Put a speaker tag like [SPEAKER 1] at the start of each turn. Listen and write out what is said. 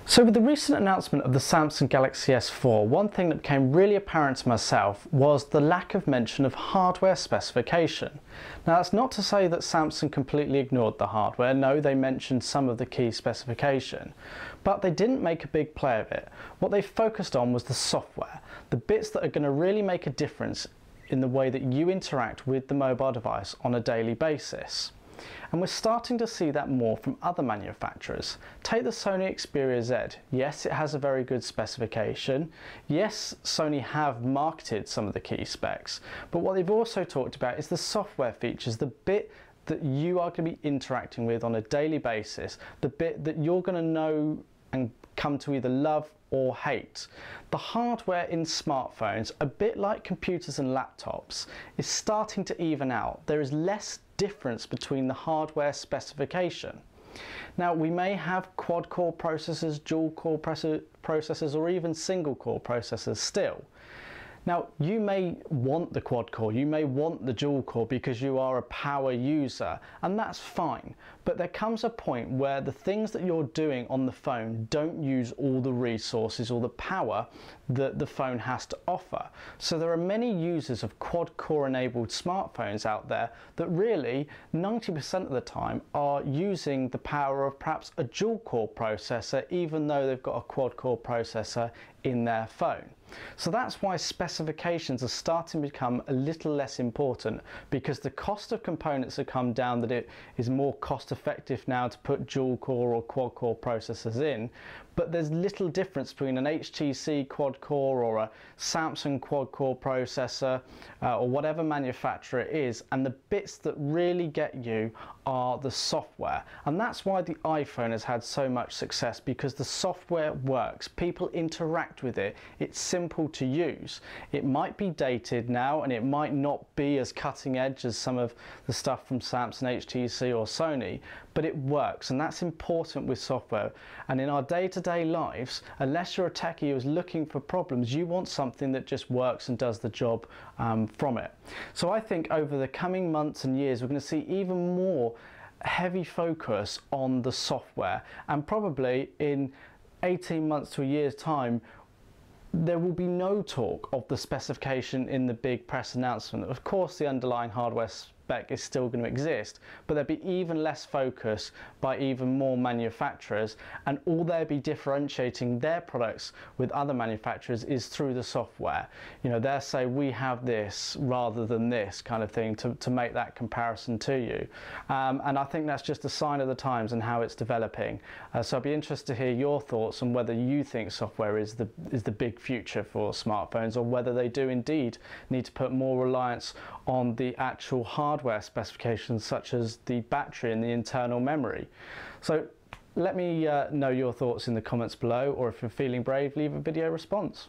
[SPEAKER 1] So with the recent announcement of the Samsung Galaxy S4, one thing that became really apparent to myself was the lack of mention of hardware specification. Now that's not to say that Samsung completely ignored the hardware. No, they mentioned some of the key specification, but they didn't make a big play of it. What they focused on was the software, the bits that are going to really make a difference in the way that you interact with the mobile device on a daily basis. And we're starting to see that more from other manufacturers. Take the Sony Xperia Z. Yes, it has a very good specification. Yes, Sony have marketed some of the key specs, but what they've also talked about is the software features, the bit that you are going to be interacting with on a daily basis, the bit that you're going to know and come to either love or hate. The hardware in smartphones, a bit like computers and laptops, is starting to even out. There is less difference between the hardware specification. Now we may have quad-core processors, dual-core processors, or even single-core processors still. Now you may want the quad-core, you may want the dual-core because you are a power user, and that's fine, but there comes a point where the things that you're doing on the phone don't use all the resources or the power that the phone has to offer. So there are many users of quad-core enabled smartphones out there that really 90% of the time are using the power of perhaps a dual-core processor even though they've got a quad-core processor in their phone. So that's why specifications are starting to become a little less important, because the cost of components have come down, that it is more cost effective now to put dual core or quad core processors in, but there's little difference between an HTC quad core or a Samsung quad core processor or whatever manufacturer it is, and the bits that really get you are the software. And that's why the iPhone has had so much success, because the software works, people interact with it, it's simple to use. It might be dated now and it might not be as cutting edge as some of the stuff from Samsung, HTC or Sony, but it works, and that's important with software. And in our day-to-day lives, unless you're a techie who's looking for problems, you want something that just works and does the job from it. So I think over the coming months and years we're going to see even more heavy focus on the software, and probably in 18 months to a year's time there will be no talk of the specification in the big press announcement. Of course the underlying hardware spec is still going to exist, but there'll be even less focus by even more manufacturers, and all they'll be differentiating their products with other manufacturers is through the software. You know, they'll say we have this rather than this kind of thing to make that comparison to you. And I think that's just a sign of the times and how it's developing. So I'd be interested to hear your thoughts on whether you think software is the big future for smartphones, or whether they do indeed need to put more reliance on the actual hardware specifications such as the battery and the internal memory. So let me know your thoughts in the comments below, or if you're feeling brave, leave a video response.